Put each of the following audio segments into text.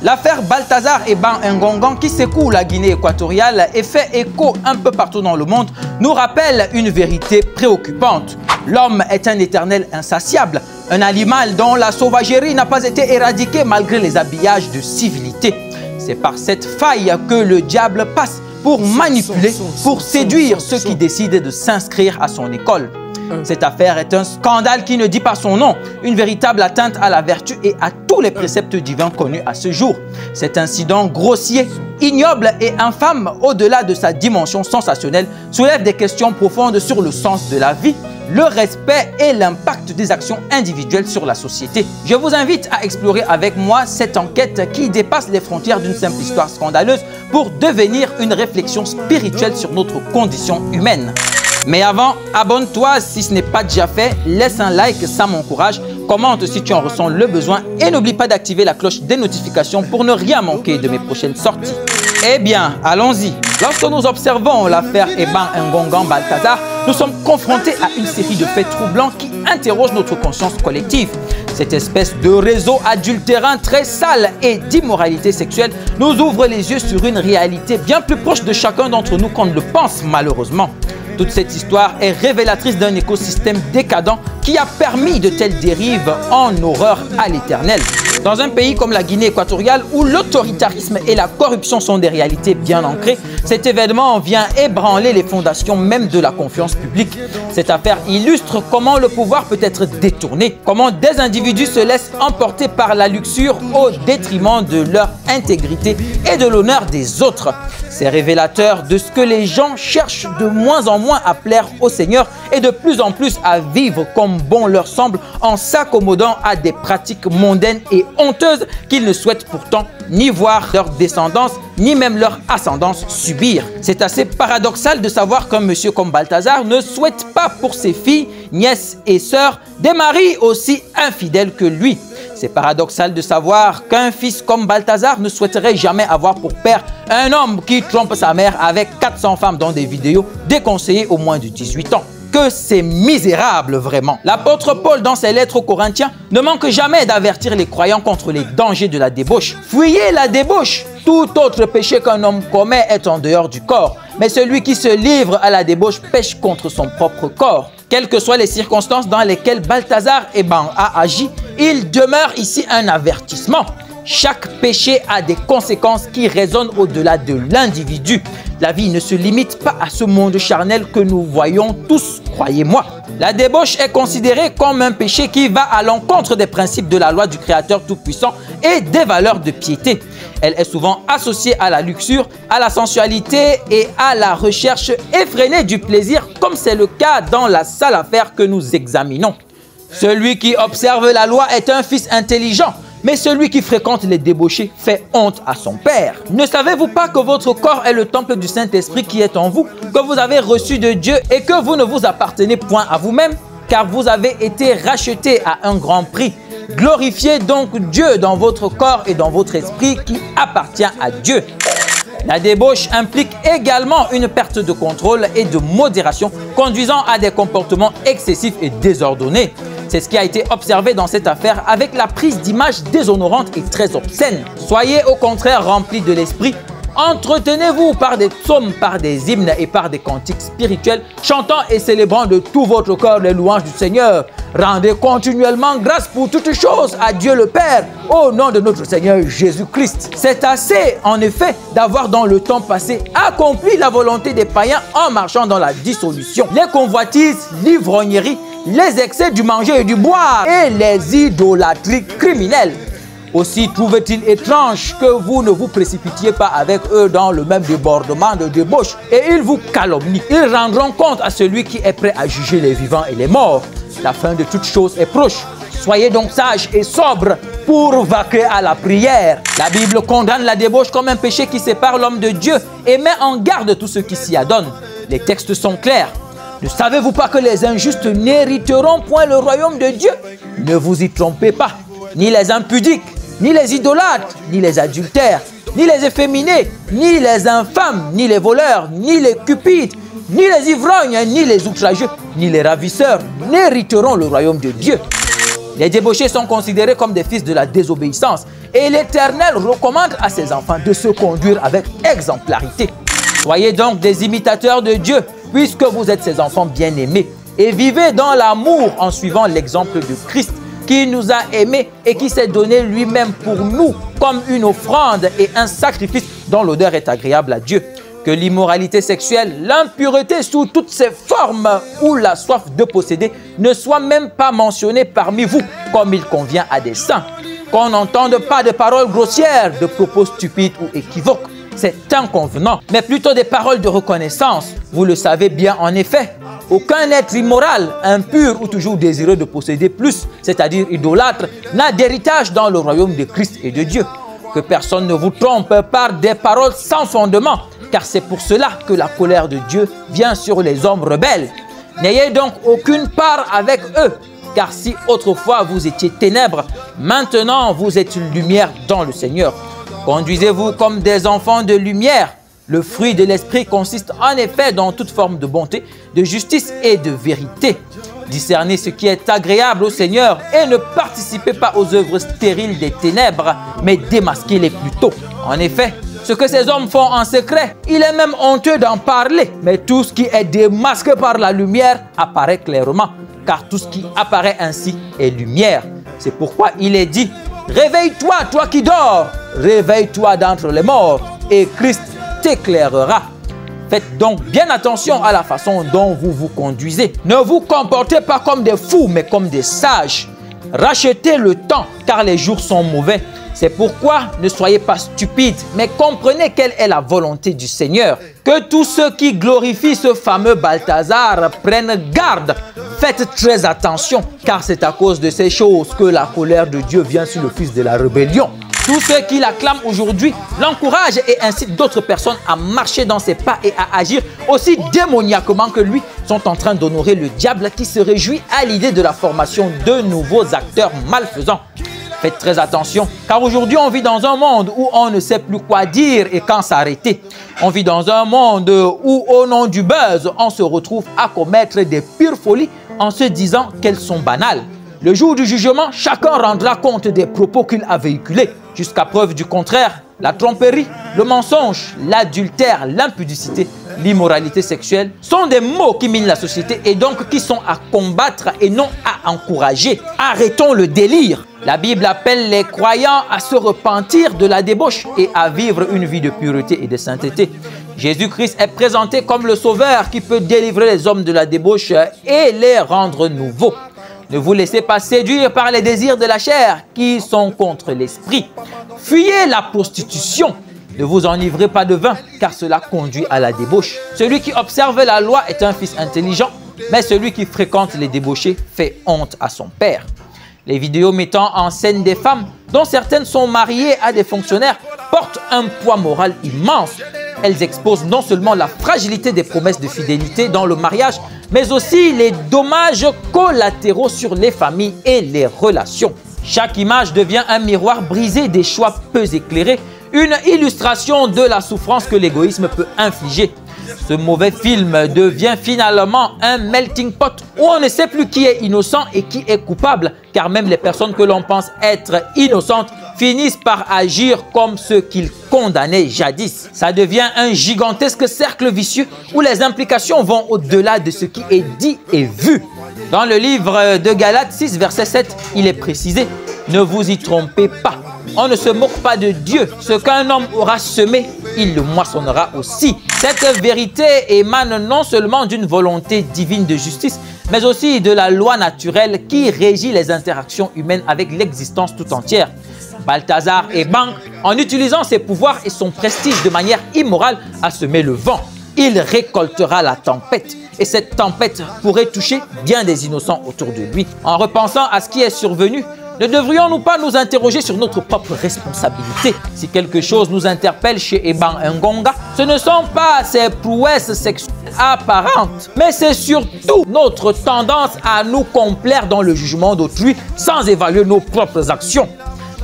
L'affaire Balthazar et Ban Ngongan qui secoue la Guinée équatoriale et fait écho un peu partout dans le monde nous rappelle une vérité préoccupante. L'homme est un éternel insatiable, un animal dont la sauvagerie n'a pas été éradiquée malgré les habillages de civilité. C'est par cette faille que le diable passe pour manipuler, pour séduire ceux qui décident de s'inscrire à son école. Cette affaire est un scandale qui ne dit pas son nom, une véritable atteinte à la vertu et à tous les préceptes divins connus à ce jour. Cet incident grossier, ignoble et infâme, au-delà de sa dimension sensationnelle, soulève des questions profondes sur le sens de la vie, le respect et l'impact des actions individuelles sur la société. Je vous invite à explorer avec moi cette enquête qui dépasse les frontières d'une simple histoire scandaleuse pour devenir une réflexion spirituelle sur notre condition humaine. Mais avant, abonne-toi si ce n'est pas déjà fait, laisse un like, ça m'encourage, commente si tu en ressens le besoin et n'oublie pas d'activer la cloche des notifications pour ne rien manquer de mes prochaines sorties. Eh bien, allons-y. Lorsque nous observons l'affaire Ban Ngongan Balthazar, nous sommes confrontés à une série de faits troublants qui interrogent notre conscience collective. Cette espèce de réseau adultérin très sale et d'immoralité sexuelle nous ouvre les yeux sur une réalité bien plus proche de chacun d'entre nous qu'on ne le pense malheureusement. Toute cette histoire est révélatrice d'un écosystème décadent qui a permis de telles dérives en horreur à l'éternel. Dans un pays comme la Guinée équatoriale où l'autoritarisme et la corruption sont des réalités bien ancrées, cet événement vient ébranler les fondations même de la confiance publique. Cette affaire illustre comment le pouvoir peut être détourné, comment des individus se laissent emporter par la luxure au détriment de leur intégrité et de l'honneur des autres. C'est révélateur de ce que les gens cherchent de moins en moins à plaire au Seigneur et de plus en plus à vivre comme bon leur semble en s'accommodant à des pratiques mondaines et honteuses qu'ils ne souhaitent pourtant ni voir leur descendance ni même leur ascendance subir. C'est assez paradoxal de savoir qu'un monsieur comme Balthazar ne souhaite pas pour ses filles, nièces et sœurs des maris aussi infidèles que lui. C'est paradoxal de savoir qu'un fils comme Balthazar ne souhaiterait jamais avoir pour père un homme qui trompe sa mère avec 400 femmes dans des vidéos déconseillées au moins de 18 ans. Que c'est misérable vraiment. L'apôtre Paul dans ses lettres aux Corinthiens ne manque jamais d'avertir les croyants contre les dangers de la débauche. Fuyez la débauche. Tout autre péché qu'un homme commet est en dehors du corps. Mais celui qui se livre à la débauche pêche contre son propre corps. Quelles que soient les circonstances dans lesquelles Balthazar et Ban a agi, il demeure ici un avertissement. Chaque péché a des conséquences qui résonnent au-delà de l'individu. La vie ne se limite pas à ce monde charnel que nous voyons tous, croyez-moi. La débauche est considérée comme un péché qui va à l'encontre des principes de la loi du Créateur Tout-Puissant et des valeurs de piété. Elle est souvent associée à la luxure, à la sensualité et à la recherche effrénée du plaisir, comme c'est le cas dans la sale affaire que nous examinons. Celui qui observe la loi est un fils intelligent. Mais celui qui fréquente les débauchés fait honte à son père. Ne savez-vous pas que votre corps est le temple du Saint-Esprit qui est en vous, que vous avez reçu de Dieu et que vous ne vous appartenez point à vous-même, car vous avez été rachetés à un grand prix. Glorifiez donc Dieu dans votre corps et dans votre esprit qui appartient à Dieu. La débauche implique également une perte de contrôle et de modération, conduisant à des comportements excessifs et désordonnés. C'est ce qui a été observé dans cette affaire avec la prise d'images déshonorantes et très obscènes. Soyez au contraire remplis de l'esprit. Entretenez-vous par des psaumes, par des hymnes et par des cantiques spirituels, chantant et célébrant de tout votre cœur les louanges du Seigneur. Rendez continuellement grâce pour toutes choses à Dieu le Père, au nom de notre Seigneur Jésus-Christ. C'est assez, en effet, d'avoir dans le temps passé accompli la volonté des païens en marchant dans la dissolution. Les convoitises, l'ivrognerie, les excès du manger et du boire et les idolâtries criminelles. Aussi trouve-t-il étrange que vous ne vous précipitiez pas avec eux dans le même débordement de débauche et ils vous calomnient. Ils rendront compte à celui qui est prêt à juger les vivants et les morts. La fin de toute chose est proche. Soyez donc sages et sobres pour vaquer à la prière. La Bible condamne la débauche comme un péché qui sépare l'homme de Dieu et met en garde tous ceux qui s'y adonnent. Les textes sont clairs. Ne savez-vous pas que les injustes n'hériteront point le royaume de Dieu? Ne vous y trompez pas. Ni les impudiques, ni les idolâtres, ni les adultères, ni les efféminés, ni les infâmes, ni les voleurs, ni les cupides, ni les ivrognes, ni les outrageux, ni les ravisseurs n'hériteront le royaume de Dieu. Les débauchés sont considérés comme des fils de la désobéissance Et l'Éternel recommande à ses enfants de se conduire avec exemplarité. Soyez donc des imitateurs de Dieu, puisque vous êtes ses enfants bien-aimés. Et vivez dans l'amour en suivant l'exemple de Christ, qui nous a aimés et qui s'est donné lui-même pour nous comme une offrande et un sacrifice dont l'odeur est agréable à Dieu. Que l'immoralité sexuelle, l'impureté sous toutes ses formes ou la soif de posséder ne soit même pas mentionnée parmi vous comme il convient à des saints. Qu'on n'entende pas de paroles grossières, de propos stupides ou équivoques. C'est inconvenant, mais plutôt des paroles de reconnaissance. Vous le savez bien en effet. Aucun être immoral, impur ou toujours désireux de posséder plus, c'est-à-dire idolâtre, n'a d'héritage dans le royaume de Christ et de Dieu. Que personne ne vous trompe par des paroles sans fondement, car c'est pour cela que la colère de Dieu vient sur les hommes rebelles. N'ayez donc aucune part avec eux, car si autrefois vous étiez ténèbres, maintenant vous êtes une lumière dans le Seigneur. Conduisez-vous comme des enfants de lumière. Le fruit de l'esprit consiste en effet dans toute forme de bonté, de justice et de vérité. Discernez ce qui est agréable au Seigneur et ne participez pas aux œuvres stériles des ténèbres, mais démasquez-les plutôt. En effet, ce que ces hommes font en secret, il est même honteux d'en parler. Mais tout ce qui est démasqué par la lumière apparaît clairement, car tout ce qui apparaît ainsi est lumière. C'est pourquoi il est dit, « Réveille-toi, toi qui dors, réveille-toi d'entre les morts, et Christ t'éclairera. » Faites donc bien attention à la façon dont vous vous conduisez. Ne vous comportez pas comme des fous, mais comme des sages. Rachetez le temps, car les jours sont mauvais. C'est pourquoi ne soyez pas stupides, mais comprenez quelle est la volonté du Seigneur. Que tous ceux qui glorifient ce fameux Balthazar prennent garde. Faites très attention, car c'est à cause de ces choses que la colère de Dieu vient sur le fils de la rébellion. Tous ceux qui l'acclament aujourd'hui l'encouragent et incitent d'autres personnes à marcher dans ses pas et à agir aussi démoniaquement que lui, sont en train d'honorer le diable qui se réjouit à l'idée de la formation de nouveaux acteurs malfaisants. Faites très attention, car aujourd'hui on vit dans un monde où on ne sait plus quoi dire et quand s'arrêter. On vit dans un monde où au nom du buzz, on se retrouve à commettre des pires folies en se disant qu'elles sont banales. Le jour du jugement, chacun rendra compte des propos qu'il a véhiculés. Jusqu'à preuve du contraire, la tromperie, le mensonge, l'adultère, l'impudicité, l'immoralité sexuelle sont des mots qui minent la société et donc qui sont à combattre et non à encourager. Arrêtons le délire. La Bible appelle les croyants à se repentir de la débauche et à vivre une vie de pureté et de sainteté. Jésus-Christ est présenté comme le sauveur qui peut délivrer les hommes de la débauche et les rendre nouveaux. Ne vous laissez pas séduire par les désirs de la chair qui sont contre l'esprit. Fuyez la prostitution. Ne vous enivrez pas de vin, car cela conduit à la débauche. Celui qui observe la loi est un fils intelligent, mais celui qui fréquente les débauchés fait honte à son père. Les vidéos mettant en scène des femmes, dont certaines sont mariées à des fonctionnaires, portent un poids moral immense. Elles exposent non seulement la fragilité des promesses de fidélité dans le mariage, mais aussi les dommages collatéraux sur les familles et les relations. Chaque image devient un miroir brisé des choix peu éclairés, une illustration de la souffrance que l'égoïsme peut infliger. Ce mauvais film devient finalement un melting pot où on ne sait plus qui est innocent et qui est coupable, car même les personnes que l'on pense être innocentes finissent par agir comme ceux qu'ils condamnaient jadis. Ça devient un gigantesque cercle vicieux où les implications vont au-delà de ce qui est dit et vu. Dans le livre de Galates 6, verset 7, il est précisé « Ne vous y trompez pas, on ne se moque pas de Dieu. Ce qu'un homme aura semé, il le moissonnera aussi. » Cette vérité émane non seulement d'une volonté divine de justice, mais aussi de la loi naturelle qui régit les interactions humaines avec l'existence tout entière. Balthazar est banque en utilisant ses pouvoirs et son prestige de manière immorale à semer le vent. Il récoltera la tempête. Et cette tempête pourrait toucher bien des innocents autour de lui. En repensant à ce qui est survenu, ne devrions-nous pas nous interroger sur notre propre responsabilité? Si quelque chose nous interpelle chez Eban Ngonga, ce ne sont pas ses prouesses sexuelles apparentes, mais c'est surtout notre tendance à nous complaire dans le jugement d'autrui sans évaluer nos propres actions.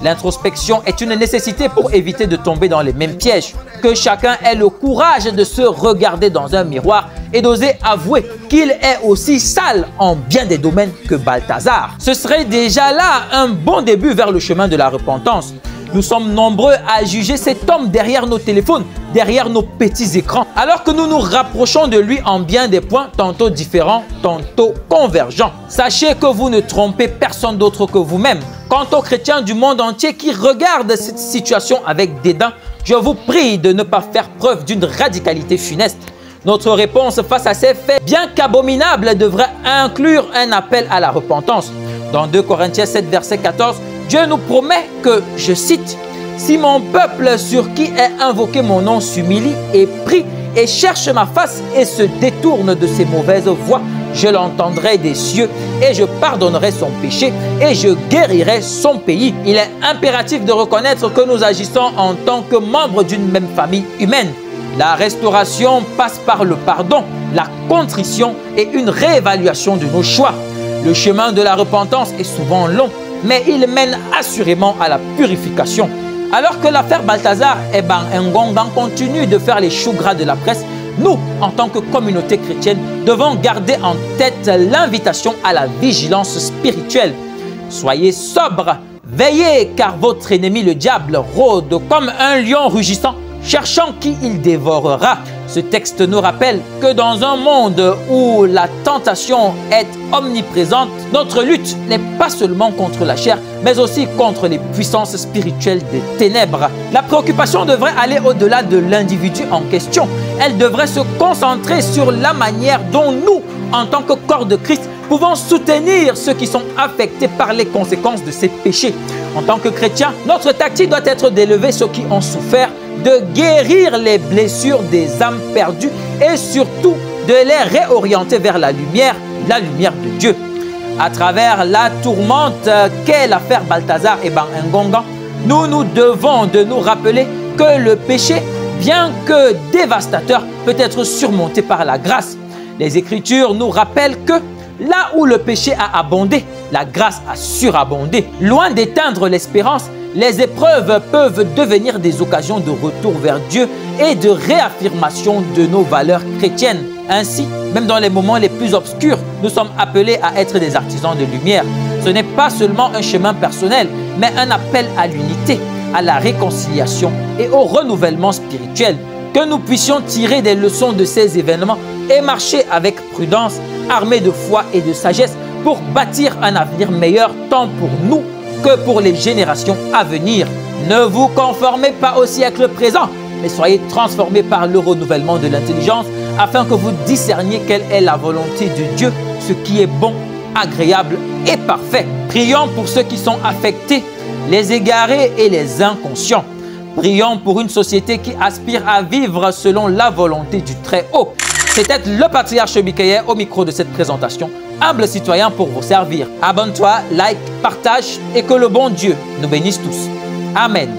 L'introspection est une nécessité pour éviter de tomber dans les mêmes pièges. Que chacun ait le courage de se regarder dans un miroir et d'oser avouer qu'il est aussi sale en bien des domaines que Balthazar. Ce serait déjà là un bon début vers le chemin de la repentance. Nous sommes nombreux à juger cet homme derrière nos téléphones, derrière nos petits écrans, alors que nous nous rapprochons de lui en bien des points tantôt différents, tantôt convergents. Sachez que vous ne trompez personne d'autre que vous-même. Quant aux chrétiens du monde entier qui regardent cette situation avec dédain, je vous prie de ne pas faire preuve d'une radicalité funeste. Notre réponse face à ces faits, bien qu'abominables, devrait inclure un appel à la repentance. Dans 2 Corinthiens 7, verset 14, Dieu nous promet que, je cite, « Si mon peuple sur qui est invoqué mon nom s'humilie et prie et cherche ma face et se détourne de ses mauvaises voies, je l'entendrai des cieux et je pardonnerai son péché et je guérirai son pays. » Il est impératif de reconnaître que nous agissons en tant que membres d'une même famille humaine. La restauration passe par le pardon, la contrition et une réévaluation de nos choix. Le chemin de la repentance est souvent long, mais il mène assurément à la purification. Alors que l'affaire Balthazar et Ngongan continue de faire les choux gras de la presse, nous, en tant que communauté chrétienne, devons garder en tête l'invitation à la vigilance spirituelle. Soyez sobres, veillez, car votre ennemi le diable rôde comme un lion rugissant, cherchant qui il dévorera. Ce texte nous rappelle que dans un monde où la tentation est omniprésente, notre lutte n'est pas seulement contre la chair, mais aussi contre les puissances spirituelles des ténèbres. La préoccupation devrait aller au-delà de l'individu en question. Elle devrait se concentrer sur la manière dont nous, en tant que corps de Christ, pouvons soutenir ceux qui sont affectés par les conséquences de ces péchés. En tant que chrétiens, notre tactique doit être d'élever ceux qui ont souffert, de guérir les blessures des âmes perdues et surtout de les réorienter vers la lumière de Dieu. À travers la tourmente qu'est l'affaire Balthazar et Ngongan, nous devons de nous rappeler que le péché, bien que dévastateur, peut être surmonté par la grâce. Les Écritures nous rappellent que là où le péché a abondé, la grâce a surabondé. Loin d'éteindre l'espérance, les épreuves peuvent devenir des occasions de retour vers Dieu et de réaffirmation de nos valeurs chrétiennes. Ainsi, même dans les moments les plus obscurs, nous sommes appelés à être des artisans de lumière. Ce n'est pas seulement un chemin personnel, mais un appel à l'unité, à la réconciliation et au renouvellement spirituel. Que nous puissions tirer des leçons de ces événements et marcher avec prudence, armés de foi et de sagesse pour bâtir un avenir meilleur tant pour nous que pour les générations à venir. Ne vous conformez pas au siècle présent, mais soyez transformés par le renouvellement de l'intelligence afin que vous discerniez quelle est la volonté de Dieu, ce qui est bon, agréable et parfait. Prions pour ceux qui sont affectés, les égarés et les inconscients. Prions pour une société qui aspire à vivre selon la volonté du Très-Haut. C'était le patriarche Michael au micro de cette présentation. Humble citoyen pour vous servir. Abonne-toi, like, partage et que le bon Dieu nous bénisse tous. Amen.